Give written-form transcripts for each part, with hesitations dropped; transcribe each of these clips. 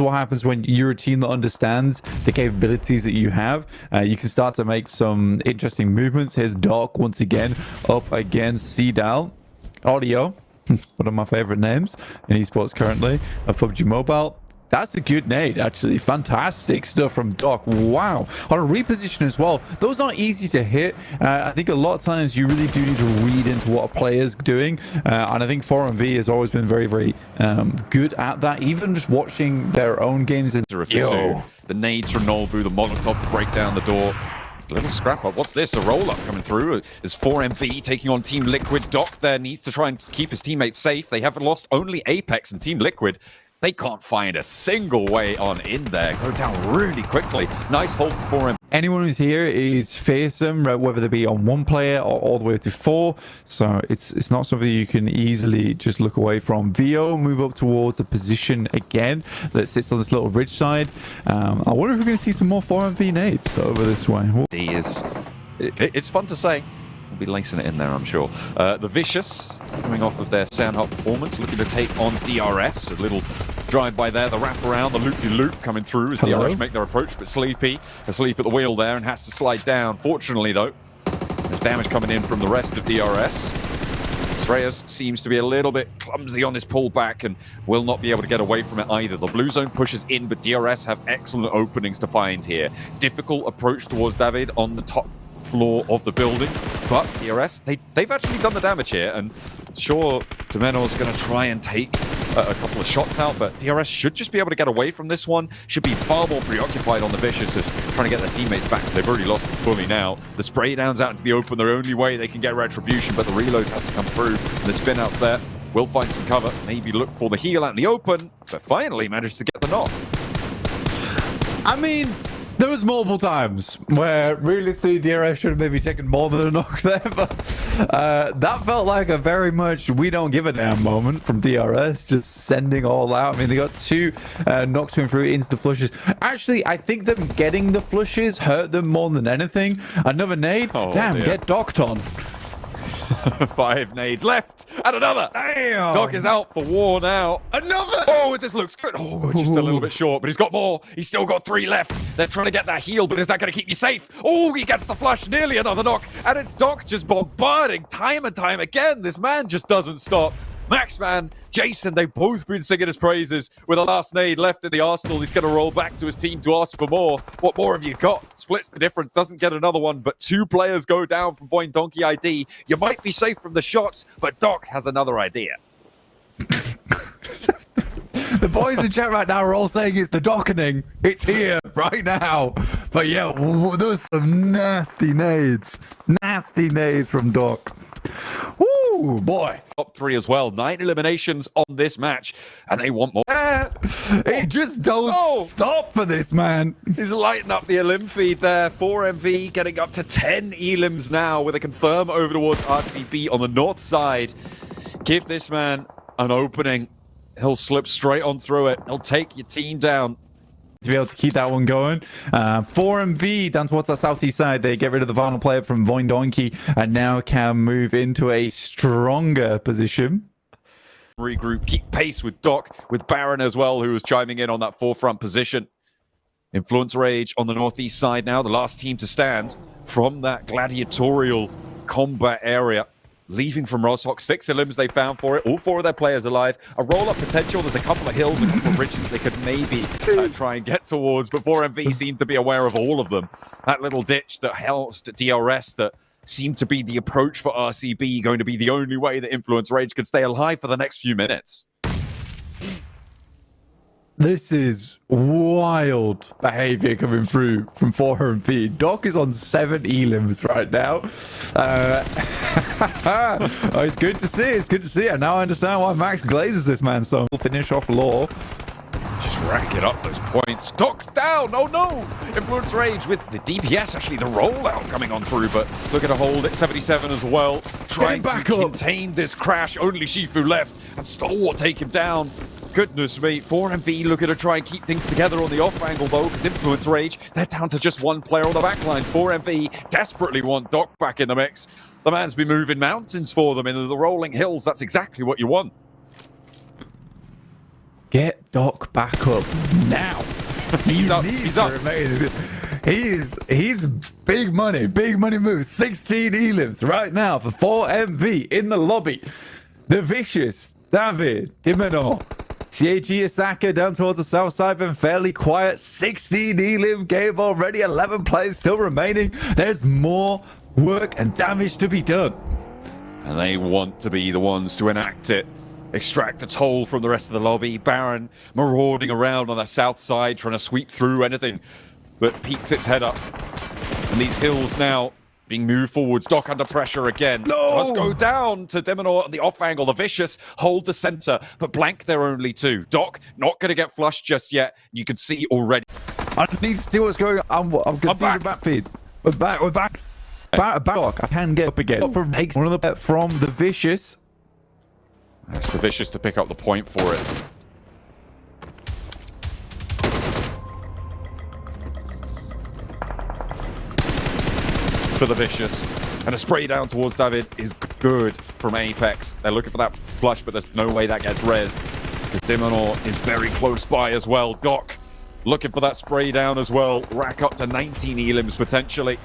What happens when you're a team that understands the capabilities that you have. You can start to make some interesting movements. Here's Doc once again up against Cdal. Audio, one of my favorite names in esports currently, of PUBG Mobile. That's a good nade, actually. Fantastic stuff from Doc. Wow. On a reposition as well. Those aren't easy to hit. I think a lot of times you really do need to read into what a player's doing. And I think 4MV has always been very, very good at that. Even just watching their own games. The nades from Nolbu, the Molotov to break down the door. A little scrap up. What's this? A roll-up coming through. Is 4MV taking on Team Liquid. Doc there needs to try and keep his teammates safe. They have lost only Apex, and Team Liquid, they can't find a single way on in there. Go down really quickly. Nice hold for him. Anyone who's here is fearsome, whether they be on one player or all the way to 4. So it's not something you can easily just look away from. VO move up towards the position again that sits on this little ridge side. I wonder if we're going to see some more 4MV nades over this way. It's fun to say. We'll be lacing it in there, I'm sure. The Vicious, coming off of their Sandhawk performance, looking to take on DRS. A little drive-by there, the wrap-around, the loop-de-loop coming through as DRS make their approach, but Sleepy asleep at the wheel there and has to slide down. Fortunately, though, there's damage coming in from the rest of DRS. Sreyas seems to be a little bit clumsy on this pullback and will not be able to get away from it either. The blue zone pushes in, but DRS have excellent openings to find here. Difficult approach towards David on the top floor of the building, but DRS, they've actually done the damage here, and sure, Domeno's going to try and take a couple of shots out, but DRS should just be able to get away from this one. Should be far more preoccupied on the Vicious as trying to get their teammates back. They've already lost them fully now. The spray downs out into the open, their only way they can get retribution, but the reload has to come through. And the spin outs there will find some cover, maybe look for the heal out in the open, but finally managed to get the knock. I mean, there was multiple times where realistically DRS should have maybe taken more than a knock there, but that felt like a very much we don't give a damn moment from DRS, just sending all out. I mean, they got 2 knocks coming through into the flushes. Actually, I think them getting the flushes hurt them more than anything. Another nade, damn, dear. Get docked on. 5 nades left, and another. Damn. Doc is out for war now. Another. Oh, this looks good. Oh, just a little bit short, but he's got more. He's still got 3 left. They're trying to get that heal, but is that going to keep you safe? Oh, he gets the flush, nearly another knock, and it's Doc just bombarding time and time again. This man just doesn't stop. Maxman, Jason, they've both been singing his praises. With a last nade left in the arsenal, he's going to roll back to his team to ask for more. What more have you got? Splits the difference, doesn't get another one, but 2 players go down from Void Donkey ID. You might be safe from the shots, but Doc has another idea. The boys in chat right now are all saying it's the dockening. It's here right now. But yeah, there's some nasty nades. Nasty nades from Doc. Woo, boy. Top 3 as well. 9 eliminations on this match, and they want more. It just don't stop for this man. He's lighting up the elim feed there. 4MV getting up to 10 elims now with a confirm over towards RCB on the north side. Give this man an opening. He'll slip straight on through it. He'll take your team down. To be able to keep that one going. 4MV down towards the southeast side. They get rid of the final player from Void Donkey and now can move into a stronger position. Regroup, keep pace with Doc, with Baron as well, who was chiming in on that forefront position. Influence Rage on the northeast side now, the last team to stand from that gladiatorial combat area. Leaving from Roshawk, 6 elims they found for it. All 4 of their players alive. A roll-up potential. There's a couple of hills, a couple of ridges they could maybe try and get towards. But 4MV seemed to be aware of all of them. That little ditch that housed DRS that seemed to be the approach for RCB, going to be the only way that Influence Rage could stay alive for the next few minutes. This is wild behavior coming through from 4MV. Doc is on 7 elims right now. Oh, it's good to see. It's good to see. And now I understand why Max glazes this man so. We'll finish off Law. Just racking up those points. Doc down. Oh no. Influence Rage with the DPS, actually the rollout coming on through, but look at a hold at 77 as well. Trying to contain this crash. Only Shifu left, and Stalwart take him down. Goodness me, 4MV looking to try and keep things together on the off angle though, because Influence Rage, they're down to just 1 player on the backlines. 4MV desperately want Doc back in the mix. The man's been moving mountains for them into the rolling hills. That's exactly what you want. Get Doc back up now. He's up. He's up. He's big money moves. 16 elims right now for 4MV in the lobby. The Vicious, David, Dimino, CAG Osaka down towards the south side, been fairly quiet. 16 elim game already, 11 players still remaining. There's more work and damage to be done. And they want to be the ones to enact it. Extract the toll from the rest of the lobby. Baron marauding around on the south side, trying to sweep through anything that peeks its head up. And these hills now being moved forwards. Doc under pressure again. No! Does go down to Demonor at the off angle. The Vicious hold the center, but blank there only two. Doc not going to get flushed just yet. You can see already. I need to see what's going on. I'm conceding the back feed. We're back. Back. I can get up again. One of the from the Vicious. That's the Vicious to pick up the point for it. For the Vicious. And a spray down towards David is good from Apex. They're looking for that flush, but there's no way that gets rezzed. Because Demonor is very close by as well. Doc looking for that spray down as well. Rack up to 19 elims potentially.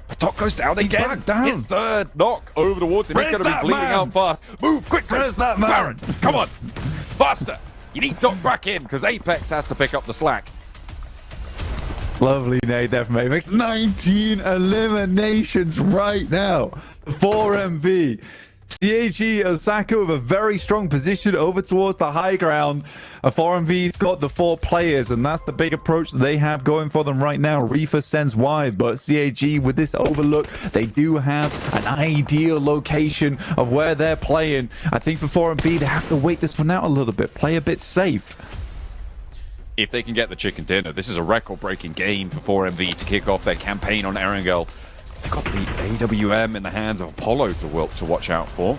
But Doc goes down again. Back down. His third knock over towards him. He's going to be bleeding out fast. Move quickly. Where's that man? Baron, come on. Faster. You need Doc back in because Apex has to pick up the slack. Lovely nade there from Apex. 19 eliminations right now. 4MV. CAG Osaka with a very strong position over towards the high ground. 4MV's got the 4 players, and that's the big approach that they have going for them right now. Reefer sends wide, but CAG with this overlook, they do have an ideal location of where they're playing. I think for 4MV, they have to wait this one out a little bit, play a bit safe. If they can get the chicken dinner, this is a record-breaking game for 4MV to kick off their campaign on Erangel. They've got the AWM in the hands of Apollo to watch out for.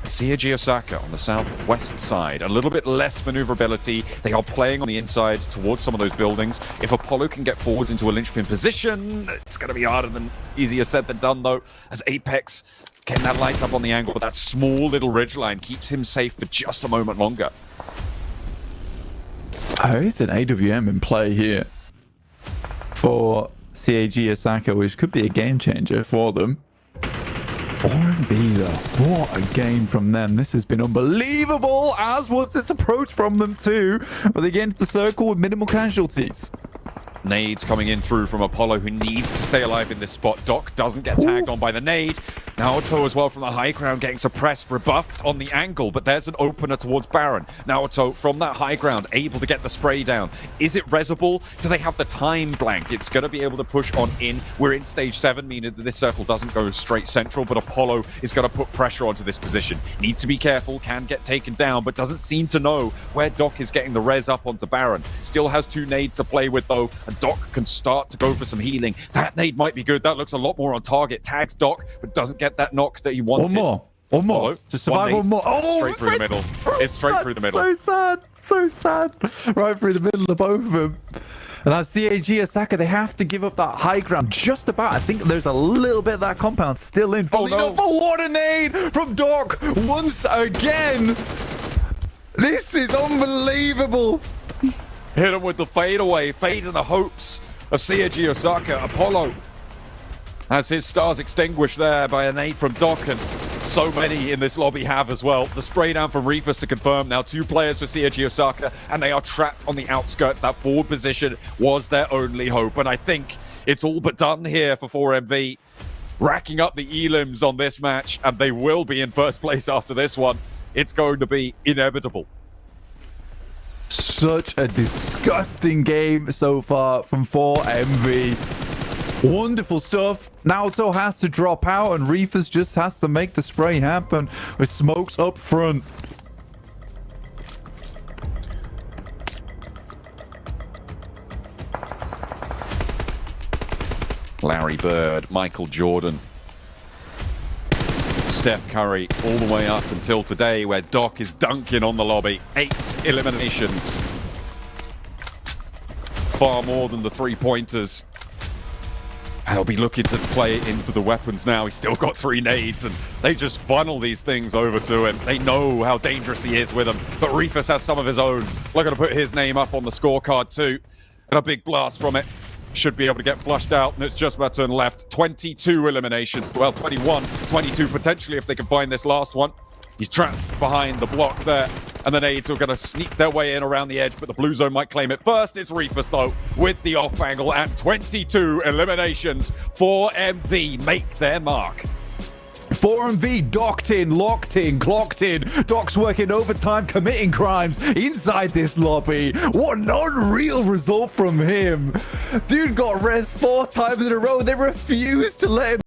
CAG Osaka on the southwest side, a little bit less maneuverability. They are playing on the inside towards some of those buildings. If Apollo can get forwards into a linchpin position, it's going to be harder than easier said than done though, as Apex getting that light up on the angle, but that small little ridgeline keeps him safe for just a moment longer. There is an AWM in play here for CAG Osaka, which could be a game changer for them. 4MV though, what a game from them. This has been unbelievable, as was this approach from them too. But they get into the circle with minimal casualties. Nades coming in through from Apollo, who needs to stay alive in this spot. Doc doesn't get tagged on by the nade. Naoto as well from the high ground getting suppressed, rebuffed on the angle, but there's an opener towards Baron. Naoto from that high ground able to get the spray down. Is it resable? Do they have the time blank? It's going to be able to push on in. We're in stage 7, meaning that this circle doesn't go straight central, but Apollo is going to put pressure onto this position. Needs to be careful, can get taken down, but doesn't seem to know where Doc is getting the res up onto Baron. Still has 2 nades to play with though, and Doc can start to go for some healing. That nade might be good. That looks a lot more on target. Tags Doc, but doesn't get that knock that he wanted. One more. Just survive one more. Oh, straight through the middle. It's straight through the middle. So sad. Right through the middle of both of them. And as CAG Osaka, they have to give up that high ground just about. I think there's a little bit of that compound still in. Oh, no. For what a nade from Doc once again. This is unbelievable. Hit him with the fadeaway, fade in the hopes of CAG Osaka. Apollo has his stars extinguished there by a nade from Doc, and so many in this lobby have as well. The spray down from Reefus to confirm. Now 2 players for CAG Osaka, and they are trapped on the outskirts. That forward position was their only hope, and I think it's all but done here for 4MV. Racking up the elims on this match, and they will be in first place after this one. It's going to be inevitable. Such a disgusting game so far from 4MV. Wonderful stuff. Naoto has to drop out, and Reefus just has to make the spray happen with smokes up front. Larry Bird, Michael Jordan, Steph Curry, all the way up until today, where Doc is dunking on the lobby. 8 eliminations. Far more than the 3-pointers. And he'll be looking to play it into the weapons now. He's still got 3 nades, and they just funnel these things over to him. They know how dangerous he is with them, but Reefus has some of his own. Looking to put his name up on the scorecard too. And a big blast from it. Should be able to get flushed out, and it's just about to turn left. 22 eliminations. Well, 21, 22 potentially if they can find this last one. He's trapped behind the block there, and the nades are going to sneak their way in around the edge, but the blue zone might claim it first. It's Reefus, though, with the off angle, and 22 eliminations. 4MV make their mark. 4MV docked in, locked in, clocked in. Doc's working overtime, committing crimes inside this lobby. What an unreal result from him. Dude got res 4 times in a row. They refused to let him